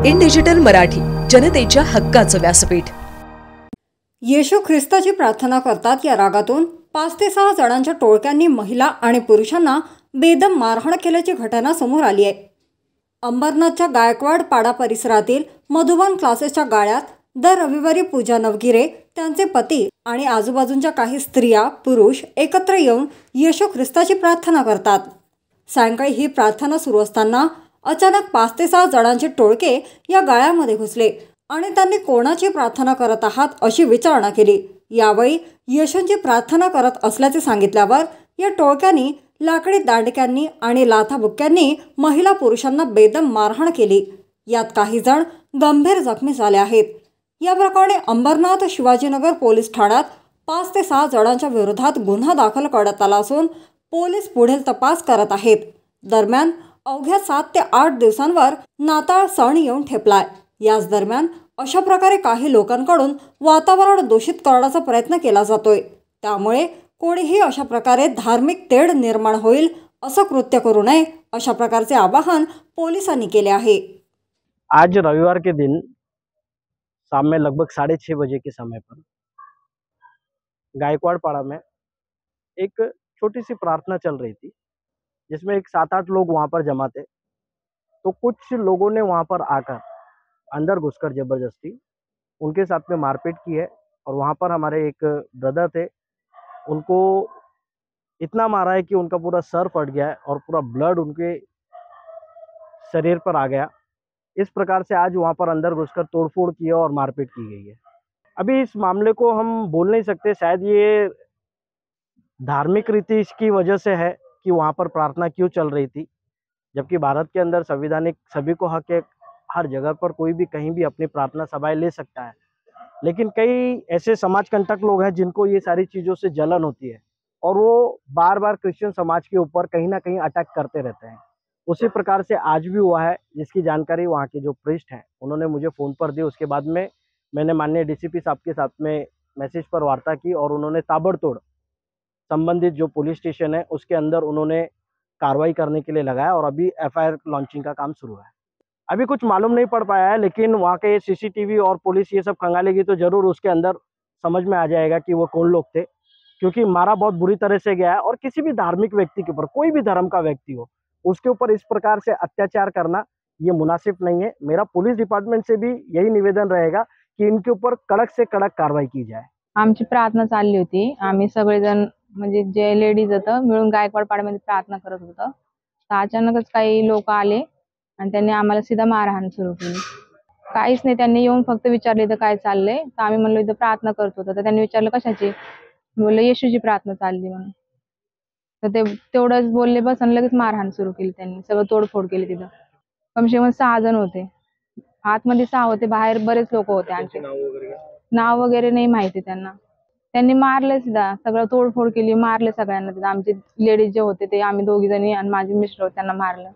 In digital Marathi, जनतेच्या हक्काचं व्यासपीठ। येशू ख्रिस्ताची प्रार्थना करतात या रागातून 5 ते 6 जणांच्या टोळक्यांनी महिला आणि पुरुषांना बेदम मारहाण केल्याची घटना समोर आली आहे। अंबरनाथच्या गायकवाड पाडा परिसरातील मधुबन क्लासेसच्या गाळ्यात दर रविवारी पूजा नवगिरे, त्यांचे पती आणि आजूबाजूंच्या काही स्त्रिया पुरुष एकत्र येऊन येशू ख्रिस्ताची प्रार्थना करतात। सायंकाळी ही प्रार्थना सुरू असताना अचानक 5 ते 6 जणांचे टोळके या गाळ्यामध्ये घुसले आणि त्यांनी कोणाची प्रार्थना करत आहात अशी विचारणा केली। यावेळी येशूंची प्रार्थना करत असल्याचे सांगितल्यावर या टोळक्यांनी लाकडी दांडक्यांनी आणि लाथाबुक्क्यांनी महिला पुरुषांना बेदम मारहाण केली। यात काही जण गंभीर जखमी झाले आहेत। या प्रकरणी अंबरनाथ शिवाजीनगर पोलीस ठाण्यात 5 ते 6 जणांच्या विरोधात गुन्हा दाखल करण्यात आला असून पोलीस पुढील तपास करत आहेत। दरम्यान अवघ्या 7 ते 8 दिवसांवर नाताळ सण येऊन ठेपलाय। याच दरम्यान अशा प्रकारे काही लोकांकडून वातावरण दूषित करण्याचा प्रयत्न केला जातोय। त्यामुळे कोणीही अशा प्रकारे धार्मिक तेढ निर्माण होईल असं कृत्य करू नये, अशा प्रकारचे आवाहन पोलिसांनी केले आहे। आज रविवार के दिन शाम में लगभग 6:30 बजे के समय पर गायकवाड़ पाड़ा में एक छोटी सी प्रार्थना चल रही थी, जिसमें एक 7-8 लोग वहाँ पर जमा थे। तो कुछ लोगों ने वहाँ पर आकर अंदर घुसकर जबरदस्ती उनके साथ में मारपीट की है और वहाँ पर हमारे एक ब्रदर थे, उनको इतना मारा है कि उनका पूरा सर फट गया है और पूरा ब्लड उनके शरीर पर आ गया। इस प्रकार से आज वहाँ पर अंदर घुसकर तोड़फोड़ की है और मारपीट की गई है। अभी इस मामले को हम बोल नहीं सकते, शायद ये धार्मिक रीति की वजह से है कि वहाँ पर प्रार्थना क्यों चल रही थी, जबकि भारत के अंदर संविधानिक सभी को हक है, हर जगह पर कोई भी कहीं भी अपनी प्रार्थना सभाएं ले सकता है। लेकिन कई ऐसे समाज कंटक लोग हैं जिनको ये सारी चीज़ों से जलन होती है और वो बार बार क्रिश्चियन समाज के ऊपर कहीं ना कहीं अटैक करते रहते हैं। उसी प्रकार से आज भी हुआ है, जिसकी जानकारी वहाँ के जो प्रीस्ट हैं उन्होंने मुझे फ़ोन पर दी। उसके बाद में मैंने माननीय डीसीपी साहब के साथ में मैसेज पर वार्ता की और उन्होंने ताबड़तोड़ संबंधित जो पुलिस स्टेशन है उसके अंदर उन्होंने कार्रवाई करने के लिए लगाया और अभी एफआईआर लॉन्चिंग का काम शुरू है। अभी कुछ मालूम नहीं पड़ पाया है, लेकिन वहाँ के सीसीटीवी और पुलिस ये सब खंगालेगी तो ज़रूर उसके अंदर समझ में आ जाएगा कि वो कौन लोग थे, क्योंकि मारा बहुत बुरी तरह से गया है। और किसी भी धार्मिक व्यक्ति के ऊपर, कोई भी धर्म का व्यक्ति हो, उसके ऊपर इस प्रकार से अत्याचार करना ये मुनासिब नहीं है। मेरा पुलिस डिपार्टमेंट से भी यही निवेदन रहेगा कि इनके ऊपर कड़क से कड़क कार्रवाई की जाए। आमची प्रार्थना चालली होती, आम्ही सगळेजण म्हणजे जे लेडीज होतं मिळून गायकवाड पाड्यामध्ये प्रार्थना करत होतो। तर अचानकच काही लोक आले आणि त्यांनी आम्हाला सीधा मारहाण सुरू केली। काहीच नाही, त्यांनी येऊन फक्त विचारले इथं काय चाललंय, तर आम्ही म्हणलो इथं प्रार्थना करत होतो। तर त्यांनी विचारलं कशाची, बोलले येशूची प्रार्थना चालली म्हणून। तर ते तेवढंच बोलले बस आणि लगेच मारहाण सुरू केली त्यांनी, सगळं तोडफोड केली। तिथं कमसे कम 6 जण होते, आतमध्ये 6 होते, बाहेर बरेच लोक होते। आणखी नाव वगैरे नाही माहिती त्यांना। त्यांनी मारले सुद्धा, सगळं तोडफोड केली, मारले सगळ्यांना। तिथं आमचे लेडीज जे होते ते आम्ही दोघी जणी आणि माझे मिस्टर त्यांना मारलं।